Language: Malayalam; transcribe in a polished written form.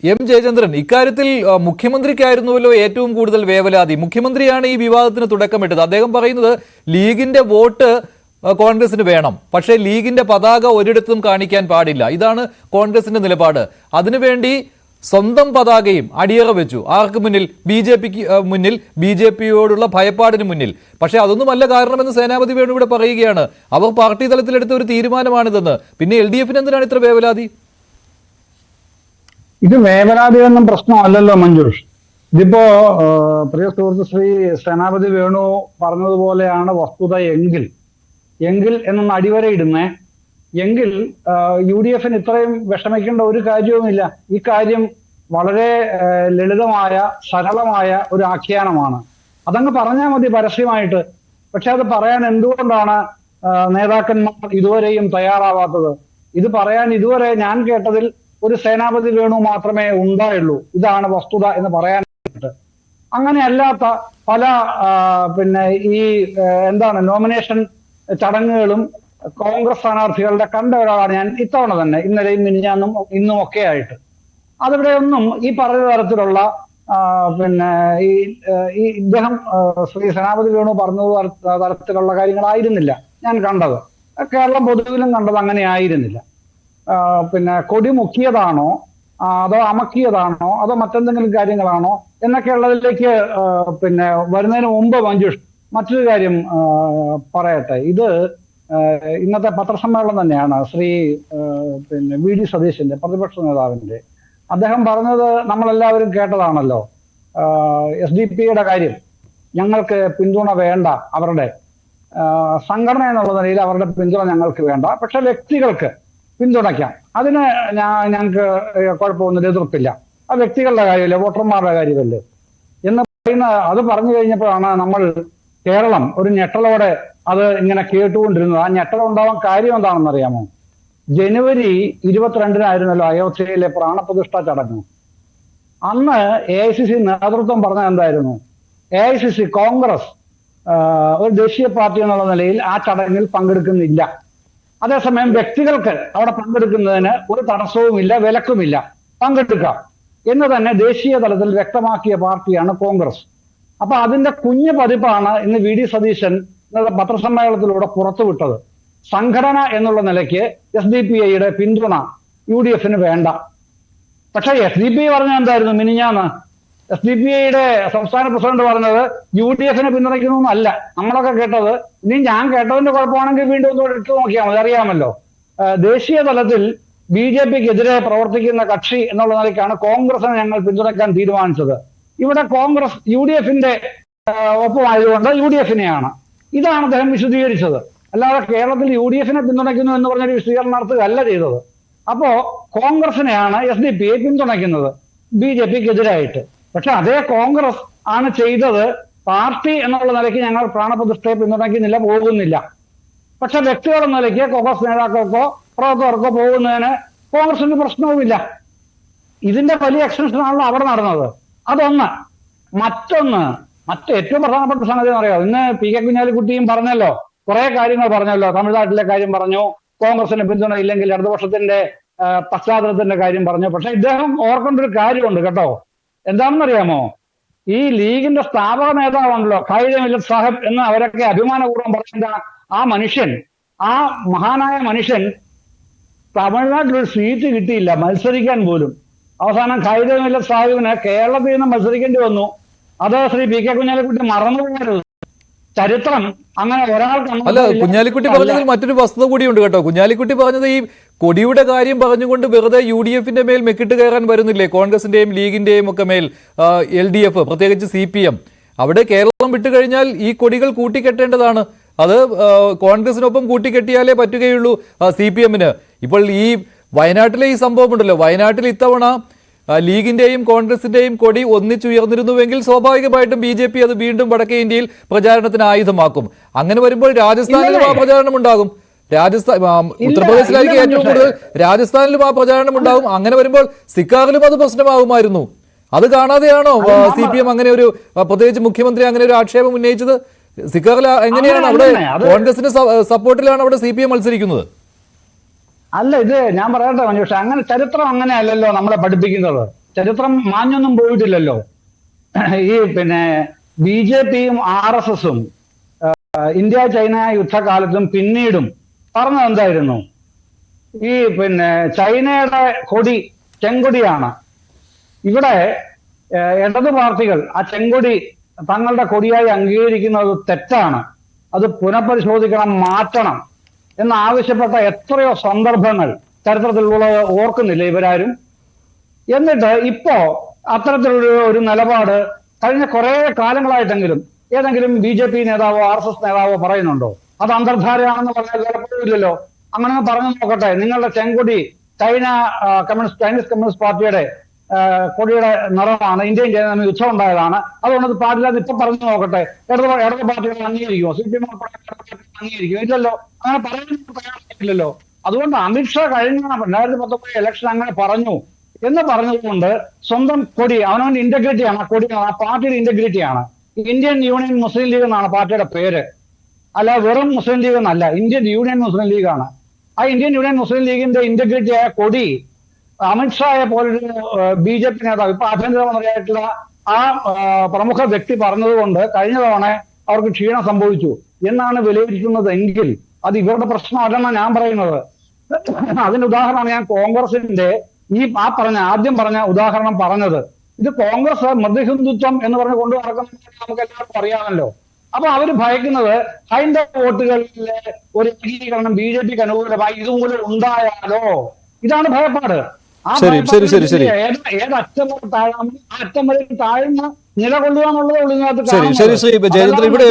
എം ജയചന്ദ്രൻ, ഇക്കാര്യത്തിൽ മുഖ്യമന്ത്രിക്കായിരുന്നുവല്ലോ ഏറ്റവും കൂടുതൽ വേവലാതി. മുഖ്യമന്ത്രിയാണ് ഈ വിവാദത്തിന് തുടക്കമിട്ടത്. അദ്ദേഹം പറയുന്നത് ലീഗിന്റെ വോട്ട് കോൺഗ്രസിന് വേണം, പക്ഷേ ലീഗിന്റെ പതാക ഒരിടത്തും കാണിക്കാൻ പാടില്ല. ഇതാണ് കോൺഗ്രസിന്റെ നിലപാട്. അതിനുവേണ്ടി സ്വന്തം പതാകയും അടിയറ വെച്ചു. ആർക്ക് മുന്നിൽ? ബി.ജെ.പിക്ക് മുന്നിൽ, ബി.ജെ.പിയോടുള്ള ഭയപ്പാടിന് മുന്നിൽ. പക്ഷേ അതൊന്നുമല്ല കാരണമെന്ന് സേനാപതി വേണു ഇവിടെ പറയുകയാണ്. അവർ പാർട്ടി തലത്തിലെടുത്ത ഒരു തീരുമാനമാണിതെന്ന്. പിന്നെ LDF-ന് എന്തിനാണ് ഇത്ര വേവലാതി? ഇത് വേവലാതിയൊന്നും പ്രശ്നമല്ലല്ലോ മഞ്ജുഷ്. ഇതിപ്പോ പ്രിയ സുഹൃത്ത് ശ്രീ സേനാപതി വേണു പറഞ്ഞതുപോലെയാണ് വസ്തുത എങ്കിൽ എന്നൊന്ന് അടിവരയിടുന്നേ. എങ്കിൽ UDF-ന് ഇത്രയും വിഷമിക്കേണ്ട ഒരു കാര്യവുമില്ല. ഈ കാര്യം വളരെ ലളിതമായ സരളമായ ഒരു ആഖ്യാനമാണ്. അതങ്ങ് പറഞ്ഞാൽ മതി പരസ്യമായിട്ട്. പക്ഷെ അത് പറയാൻ എന്തുകൊണ്ടാണ് നേതാക്കന്മാർ ഇതുവരെയും തയ്യാറാവാത്തത്? ഇത് പറയാൻ ഇതുവരെ ഞാൻ കേട്ടതിൽ ഒരു സേനാപതി വേണു മാത്രമേ ഉണ്ടായുള്ളൂ. ഇതാണ് വസ്തുത എന്ന് പറയാനായിട്ട്. അങ്ങനെ അല്ലാത്ത പല ഈ നോമിനേഷൻ ചടങ്ങുകളും കോൺഗ്രസ് സ്ഥാനാർത്ഥികളുടെ കണ്ട ഒരാളാണ് ഞാൻ ഇത്തവണ തന്നെ, ഇന്നലെയും മിനിഞ്ഞാന്നും ഇന്നും ഒക്കെ ആയിട്ട്. അതിവിടെ ഒന്നും ഈ പറഞ്ഞ തരത്തിലുള്ള ഈ ഇദ്ദേഹം ശ്രീ സേനാപതി വേണു പറഞ്ഞത് തരത്തിലുള്ള കാര്യങ്ങളായിരുന്നില്ല ഞാൻ കണ്ടത്. കേരളം പൊതുവിലും കണ്ടത് അങ്ങനെ ആയിരുന്നില്ല. കൊടി മുക്കിയതാണോ, അതോ അമക്കിയതാണോ, അതോ മറ്റെന്തെങ്കിലും കാര്യങ്ങളാണോ എന്നൊക്കെ ഉള്ളതിലേക്ക് വരുന്നതിന് മുമ്പ് മഞ്ജുഷ് മറ്റൊരു കാര്യം പറയട്ടെ. ഇത് ഇന്നത്തെ പത്രസമ്മേളനം തന്നെയാണ് ശ്രീ VD സതീശന്റെ, പ്രതിപക്ഷ നേതാവിന്റെ. അദ്ദേഹം പറഞ്ഞത് നമ്മളെല്ലാവരും കേട്ടതാണല്ലോ. SDP-യുടെ കാര്യം, ഞങ്ങൾക്ക് പിന്തുണ വേണ്ട, അവരുടെ സംഘടന എന്നുള്ള നിലയിൽ അവരുടെ പിന്തുണ ഞങ്ങൾക്ക് വേണ്ട, പക്ഷെ വ്യക്തികൾക്ക് പിന്തുണയ്ക്കാം, അതിന് ഞങ്ങൾക്ക് കുഴപ്പമൊന്നും എതിർപ്പില്ല. ആ വ്യക്തികളുടെ കാര്യമല്ലേ, വോട്ടർമാരുടെ കാര്യമല്ലേ എന്ന് അത് പറഞ്ഞു കഴിഞ്ഞപ്പോഴാണ് നമ്മൾ കേരളം ഒരു ഞെട്ടലോടെ അത് ഇങ്ങനെ കേട്ടുകൊണ്ടിരുന്നത്. ആ ഞെട്ടലുണ്ടാവാൻ കാര്യം എന്താണെന്ന് അറിയാമോ? ജനുവരി 22-നായിരുന്നല്ലോ അയോധ്യയിലെ പ്രാണപ്രതിഷ്ഠ ചടങ്ങ്. അന്ന് AICC നേതൃത്വം പറഞ്ഞത് എന്തായിരുന്നു? AICC കോൺഗ്രസ് ഒരു ദേശീയ പാർട്ടി എന്നുള്ള നിലയിൽ ആ ചടങ്ങിൽ പങ്കെടുക്കുന്നില്ല. അതേസമയം വ്യക്തികൾക്ക് അവിടെ പങ്കെടുക്കുന്നതിന് ഒരു തടസ്സവുമില്ല, വിലക്കുമില്ല, പങ്കെടുക്കാം എന്ന് തന്നെ ദേശീയ തലത്തിൽ വ്യക്തമാക്കിയ പാർട്ടിയാണ് കോൺഗ്രസ്. അപ്പൊ അതിന്റെ കുഞ്ഞു പതിപ്പാണ് ഇന്ന് VD സതീശൻ പത്രസമ്മേളനത്തിലൂടെ പുറത്തുവിട്ടത്. സംഘടന എന്നുള്ള നിലയ്ക്ക് SDP-യുടെ പിന്തുണ UDF-ന് വേണ്ട. പക്ഷെ SDP പറഞ്ഞ എന്തായിരുന്നു മിനിഞ്ഞാന്ന്? SDP-യുടെ സംസ്ഥാന പ്രസിഡന്റ് പറഞ്ഞത് UDF-നെ പിന്തുണയ്ക്കുന്നൊന്നല്ല. നമ്മളൊക്കെ കേട്ടത്, ഇനി ഞാൻ കേട്ടതിന്റെ കുഴപ്പമാണെങ്കിൽ വീണ്ടും ഒന്ന് എടുത്തു നോക്കിയാൽ മതി, അറിയാമല്ലോ. ദേശീയ തലത്തിൽ BJP-ക്കെതിരെ പ്രവർത്തിക്കുന്ന കക്ഷി എന്നുള്ള നിലയ്ക്കാണ് കോൺഗ്രസിനെ ഞങ്ങൾ പിന്തുണയ്ക്കാൻ തീരുമാനിച്ചത്. ഇവിടെ കോൺഗ്രസ് UDF-ന്റെ ഒപ്പമായതുകൊണ്ട് UDF-നെയാണ്. ഇതാണ് അദ്ദേഹം വിശദീകരിച്ചത്. അല്ലാതെ കേരളത്തിൽ UDF-നെ പിന്തുണയ്ക്കുന്നു എന്ന് പറഞ്ഞൊരു വിശദീകരണം നടത്തുകയല്ല ചെയ്തത്. അപ്പോ കോൺഗ്രസിനെയാണ് SDP പിന്തുണയ്ക്കുന്നത് BJP-ക്കെതിരായിട്ട്. പക്ഷെ അതേ കോൺഗ്രസ് ആണ് ചെയ്തത് പാർട്ടി എന്നുള്ള നിലയ്ക്ക് ഞങ്ങൾ പ്രാണപ്രതിഷ്ഠയെ പിന്തുണയ്ക്കുന്നില്ല, പോകുന്നില്ല. പക്ഷെ വ്യക്തികൾ എന്ന നിലയ്ക്ക് കോൺഗ്രസ് നേതാക്കൾക്കോ പ്രവർത്തകർക്കോ പോകുന്നതിന് കോൺഗ്രസിന് പ്രശ്നവുമില്ല. ഇതിന്റെ വലിയ എക്സ്റ്റൻഷനാണല്ലോ അവിടെ നടന്നത്. അതൊന്ന്. ഏറ്റവും പ്രധാനപ്പെട്ട സംഗതി എന്ന് പറയാം, ഇന്ന് PK കുഞ്ഞാലിക്കുട്ടിയും പറഞ്ഞല്ലോ, കുറെ കാര്യങ്ങൾ പറഞ്ഞല്ലോ. തമിഴ്നാട്ടിലെ കാര്യം പറഞ്ഞു, കോൺഗ്രസിന് പിന്തുണ ഇല്ലെങ്കിൽ ഇടതുപക്ഷത്തിന്റെ പശ്ചാത്തലത്തിന്റെ കാര്യം പറഞ്ഞു. പക്ഷെ ഇദ്ദേഹം ഓർക്കേണ്ട ഒരു കാര്യമുണ്ട് കേട്ടോ. എന്താണെന്നറിയാമോ? ഈ ലീഗിന്റെ സ്ഥാപക നേതാവാണല്ലോ ഖാലിദ് മില്ലത്ത് സാഹിബ് എന്ന് അവരൊക്കെ അഭിമാനപൂർവ്വം പറയുന്ന ആ മനുഷ്യൻ, ആ മഹാനായ മനുഷ്യൻ തമിഴ്നാട്ടിലൊരു സീറ്റ് കിട്ടിയില്ല, മത്സരിക്കാൻ പോലും. അവസാനം ഖാലിദ് മില്ലത്ത് സാഹിബിന് കേരളത്തിൽ നിന്ന് മത്സരിക്കേണ്ടി വന്നു. അത് ശ്രീ PK കുഞ്ഞാലിക്കുട്ടി മറന്നുപോകരുത്. ചരിത്രം അങ്ങനെ ഒരാൾക്ക്. അല്ല, കുഞ്ഞാലിക്കുട്ടി പറഞ്ഞതിൽ മറ്റൊരു വസ്തുത കൂടിയുണ്ട് കേട്ടോ. കുഞ്ഞാലിക്കുട്ടി പറഞ്ഞത് ഈ കൊടിയുടെ കാര്യം പറഞ്ഞുകൊണ്ട് വെറുതെ UDF-ന്റെ മേൽ മെക്കിട്ട് കയറാൻ വരുന്നില്ലേ, കോൺഗ്രസിന്റെയും ലീഗിന്റെയും ഒക്കെ മേൽ LDF, പ്രത്യേകിച്ച് CPM. അവിടെ കേരളം വിട്ടുകഴിഞ്ഞാൽ ഈ കൊടികൾ കൂട്ടിക്കെട്ടേണ്ടതാണ്. അത് കോൺഗ്രസിനൊപ്പം കൂട്ടിക്കെട്ടിയാലേ പറ്റുകയുള്ളൂ CPM-ന്. ഇപ്പോൾ ഈ വയനാട്ടിലെ ഈ സംഭവം ഉണ്ടല്ലോ, വയനാട്ടിൽ ഇത്തവണ ലീഗിന്റെയും കോൺഗ്രസിന്റെയും കൊടി ഒന്നിച്ചുയർന്നിരുന്നുവെങ്കിൽ സ്വാഭാവികമായിട്ടും BJP അത് വീണ്ടും വടക്കേ ഇന്ത്യയിൽ പ്രചാരണത്തിന് ആയുധമാക്കും. അങ്ങനെ വരുമ്പോൾ രാജസ്ഥാനിലും ആ പ്രചാരണം ഉണ്ടാകും. ഉത്തർപ്രദേശിലായിരിക്കും ഏറ്റവും കൂടുതൽ, രാജസ്ഥാനിലും ആ പ്രചാരണം ഉണ്ടാകും. അങ്ങനെ വരുമ്പോൾ സിക്കാറിലും അത് പ്രശ്നമാകുമായിരുന്നു. അത് കാണാതെയാണോ CPM അങ്ങനെ ഒരു, പ്രത്യേകിച്ച് മുഖ്യമന്ത്രി അങ്ങനെ ഒരു ആക്ഷേപം ഉന്നയിച്ചത്? സിക്കാറിൽ എങ്ങനെയാണ് അവിടെ കോൺഗ്രസിന്റെ സപ്പോർട്ടിലാണ് അവിടെ CPM മത്സരിക്കുന്നത്? അല്ല, ഇത് ഞാൻ പറയട്ടെ മഞ്ജുഷ, അങ്ങനെ ചരിത്രം അങ്ങനെ അല്ലല്ലോ നമ്മളെ പഠിപ്പിക്കുന്നത്. ചരിത്രം മാഞ്ഞൊന്നും പോയിട്ടില്ലല്ലോ. ഈ പിന്നെ BJPയും RSSും ഇന്ത്യ ചൈന യുദ്ധകാലത്തും പിന്നീടും പറഞ്ഞത് എന്തായിരുന്നു? ഈ പിന്നെ ചൈനയുടെ കൊടി ചെങ്കൊടിയാണ്. ഇവിടെ ഇടതു പാർട്ടികൾ ആ ചെങ്കൊടി തങ്ങളുടെ കൊടിയായി അംഗീകരിക്കുന്നത് തെറ്റാണ്, അത് പുനഃപരിശോധിക്കണം, മാറ്റണം എന്നാവശ്യപ്പെട്ട എത്രയോ സന്ദർഭങ്ങൾ ചരിത്രത്തിലുള്ള ഓർക്കുന്നില്ല ഇവരാരും. എന്നിട്ട് ഇപ്പോ അത്തരത്തിലുള്ള ഒരു നിലപാട് കഴിഞ്ഞ കുറെ കാലങ്ങളായിട്ടെങ്കിലും ഏതെങ്കിലും BJP നേതാവോ RSS നേതാവോ പറയുന്നുണ്ടോ? അത് അന്തർധാരയാണെന്ന് പറഞ്ഞാൽ ചിലപ്പോഴും ഇല്ലല്ലോ. അങ്ങനെ പറഞ്ഞു നോക്കട്ടെ, നിങ്ങളുടെ ചെങ്കൊടി ചൈനീസ് കമ്മ്യൂണിസ്റ്റ് പാർട്ടിയുടെ കൊടിയുടെ നിറമാണ്, ഇന്ത്യയും ചൈന തമ്മിൽ യുദ്ധം ഉണ്ടായതാണ്, അതുകൊണ്ട് അത് പാടില്ലെന്ന് ഇപ്പൊ പറഞ്ഞു നോക്കട്ടെ. ഇടത് പാർട്ടികൾ അംഗീകരിക്കുമോ? CPM അംഗീകരിക്കുമോ? ഇല്ലല്ലോ. അങ്ങനെ പറയാനില്ലല്ലോ. അതുകൊണ്ട് അമിത്ഷാ കഴിഞ്ഞ 2019 ഇലക്ഷൻ അങ്ങനെ പറഞ്ഞു എന്ന് പറഞ്ഞതുകൊണ്ട് സ്വന്തം കൊടി അവനവന്റെ ഇന്റഗ്രിറ്റിയാണ്, ആ കൊടി ആ പാർട്ടിയുടെ ഇന്റഗ്രിറ്റിയാണ്. ഇന്ത്യൻ യൂണിയൻ മുസ്ലിം ലീഗ് എന്നാണ് പാർട്ടിയുടെ പേര്, അല്ല വെറും മുസ്ലിം ലീഗ് എന്നല്ല, ഇന്ത്യൻ യൂണിയൻ മുസ്ലിം ലീഗാണ്. ആ ഇന്ത്യൻ യൂണിയൻ മുസ്ലിം ലീഗിന്റെ ഇന്റഗ്രിറ്റി ആയ കൊടി അമിത്ഷായെ പോലൊരു BJP നേതാവ്, ഇപ്പൊ ആഭ്യന്തരമന്ത്രിയായിട്ടുള്ള ആ പ്രമുഖ വ്യക്തി പറഞ്ഞതുകൊണ്ട് കഴിഞ്ഞ തവണ അവർക്ക് ക്ഷീണം സംഭവിച്ചു എന്നാണ് വിലയിരുത്തുന്നതെങ്കിൽ അത് ഇവരുടെ പ്രശ്നമല്ലെന്നാണ് ഞാൻ പറയുന്നത്. അതിന്റെ ഉദാഹരണമാണ് ഞാൻ കോൺഗ്രസിന്റെ ആദ്യം പറഞ്ഞ ഉദാഹരണം പറഞ്ഞത്. ഇത് കോൺഗ്രസ് മതഹിന്ദുത്വം എന്ന് പറഞ്ഞ് കൊണ്ടു നടക്കുന്നത് നമുക്ക് എല്ലാവർക്കും അറിയാമല്ലോ. അപ്പൊ അവര് ഭയക്കുന്നത് ഹൈന്ദവ വോട്ടുകളിലെ ഒരു ഏകീകരണം BJPക്ക് അനുകൂലമായി ഇതുമൂലം ഉണ്ടായാലോ, ഇതാണ് ഭയപ്പാട്. ആ ഏതറ്റം വരെ താഴ്ന്ന നിലകൊള്ളുക എന്നുള്ളത് ശരി, ശ്രീ ജയചന്ദ്രൻ, ഇവിടെ